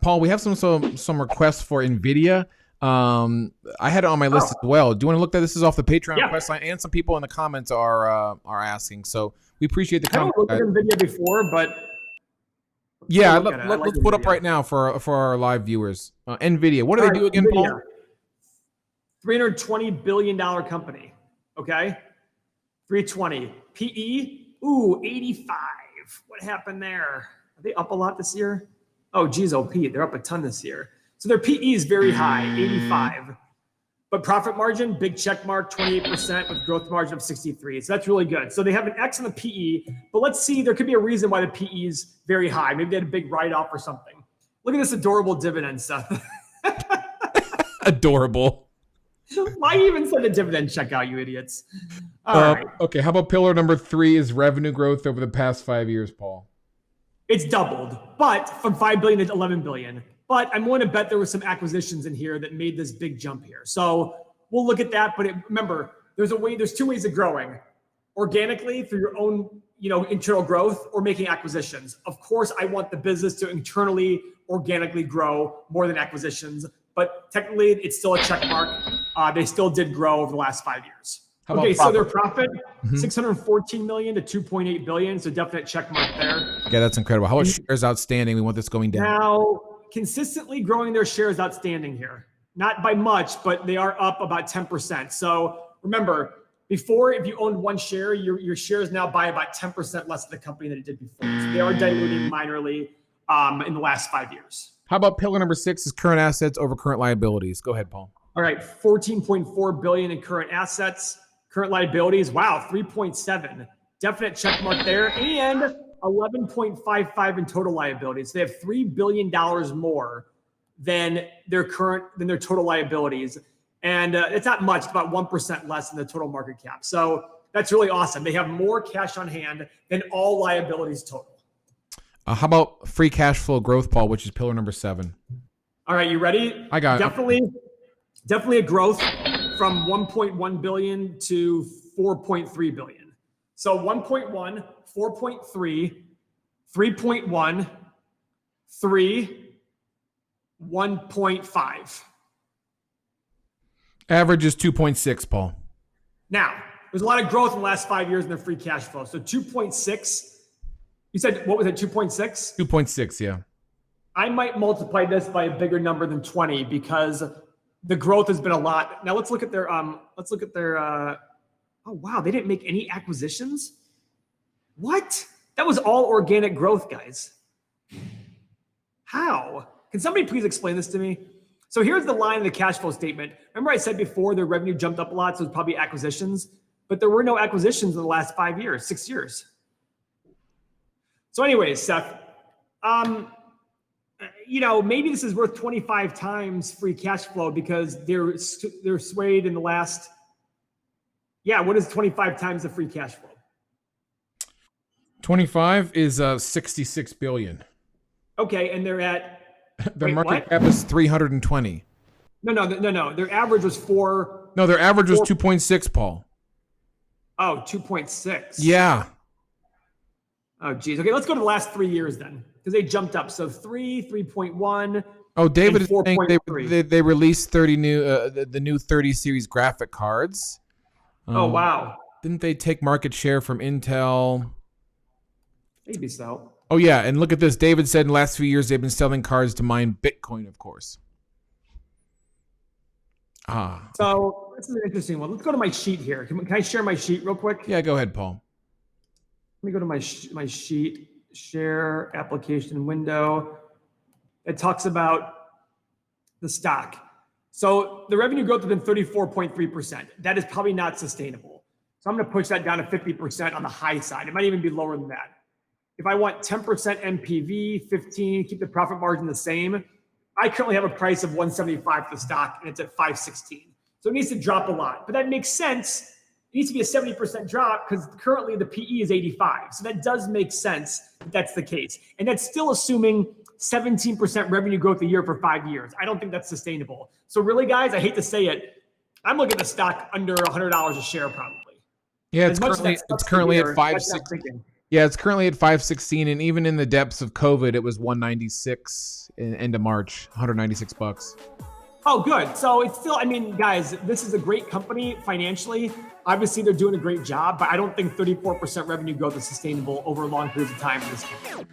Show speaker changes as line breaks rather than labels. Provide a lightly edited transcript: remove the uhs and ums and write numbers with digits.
Paul, we have some requests for NVIDIA. I had it on my list as well. Do you want to look at this? Is off the Patreon request line, and some people in the comments are asking. So we appreciate the comment.
I haven't looked at NVIDIA before, but
yeah, let's put up right now for our live viewers. NVIDIA, what do they do again, Paul?
$320 billion company. Okay, 320 PE. Ooh, 85. What happened there? Are they up a lot this year? Oh, geez, Pete, they're up a ton this year. So their PE is very high, 85. But profit margin, big check mark, 28% with growth margin of 63. So that's really good. So they have an X on the PE, but let's see, there could be a reason why the PE is very high. Maybe they had a big write-off or something. Look at this adorable dividend stuff.
Adorable.
Why even send a dividend check out, you idiots? All right.
Okay, how about pillar number 3 is revenue growth over the past 5 years, Paul?
It's doubled, but from 5 billion to 11 billion. But I'm willing to bet there were some acquisitions in here that made this big jump here. So we'll look at that. But remember, there's 2 ways of growing: organically through your own, internal growth, or making acquisitions. Of course, I want the business to internally, organically grow more than acquisitions. But technically, it's still a check mark. They still did grow over the last 5 years. Okay, so their profit, 614 million to 2.8 billion. So definite check mark there.
Yeah, that's incredible. How much shares outstanding? We want this going down.
Now, consistently growing their shares outstanding here. Not by much, but they are up about 10%. So remember, before, if you owned one share, your shares now buy about 10% less of the company than it did before. So they are diluting minorly in the last 5 years.
How about pillar number 6 is current assets over current liabilities? Go ahead, Paul.
All right, 14.4 billion in current assets. Current liabilities, wow, 3.7. Definite check mark there. And 11.55 in total liabilities. They have $3 billion more than their total liabilities. And it's not much, it's about 1% less than the total market cap. So that's really awesome. They have more cash on hand than all liabilities total.
How about free cash flow growth, Paul, which is pillar number 7?
All right, you ready?
I got
it. Definitely a growth from 1.1 billion to 4.3 billion. So 1.1, 4.3, 3.1, 3, 1.5.
Average is 2.6, Paul.
Now, there's a lot of growth in the last 5 years in their free cash flow. So 2.6, you said, what was it, 2.6?
2.6, yeah.
I might multiply this by a bigger number than 20 because the growth has been a lot. Now let's look at their, oh wow, they didn't make any acquisitions? What? That was all organic growth, guys. How? Can somebody please explain this to me? So here's the line in the cash flow statement. Remember I said before their revenue jumped up a lot, so it's probably acquisitions, but there were no acquisitions in the last 5 years, 6 years. So anyways, Seth, maybe this is worth 25 times free cash flow because they're swayed in the last, what is 25 times the free cash flow?
25 is 66 billion.
Okay, and they're at
their market cap is 320.
No. Their average was 4.
No, their average was 2.6, Paul.
Oh, 2.6.
Yeah.
Oh, geez. Okay, let's go to the last 3 years then, because they jumped up. So 3.1.
Oh, David is saying they released 30 new the new 30 series graphic cards.
Oh, wow.
Didn't they take market share from Intel?
Maybe so.
Oh, yeah. And look at this. David said in the last few years, they've been selling cards to mine Bitcoin, of course.
So this is an interesting one. Let's go to my sheet here. Can I share my sheet real quick?
Yeah, go ahead, Paul.
Let me go to my sheet, share application window. It talks about the stock. So the revenue growth has been 34.3%. That is probably not sustainable. So I'm going to push that down to 50% on the high side. It might even be lower than that. If I want 10% NPV, 15, keep the profit margin the same, I currently have a price of 175 for the stock, and it's at 516. So it needs to drop a lot. But that makes sense. It needs to be a 70% drop because currently the PE is 85. So that does make sense if that's the case. And that's still assuming 17% revenue growth a year for 5 years. I don't think that's sustainable. So really, guys, I hate to say it, I'm looking at the stock under $100 a share probably.
Yeah, it's currently at 560. Yeah, it's currently at 516, and even in the depths of COVID, it was 196 in end of March, $196.
Oh, good. So it's still, I mean, guys, this is a great company financially. Obviously, they're doing a great job, but I don't think 34% revenue growth is sustainable over long periods of time for this company.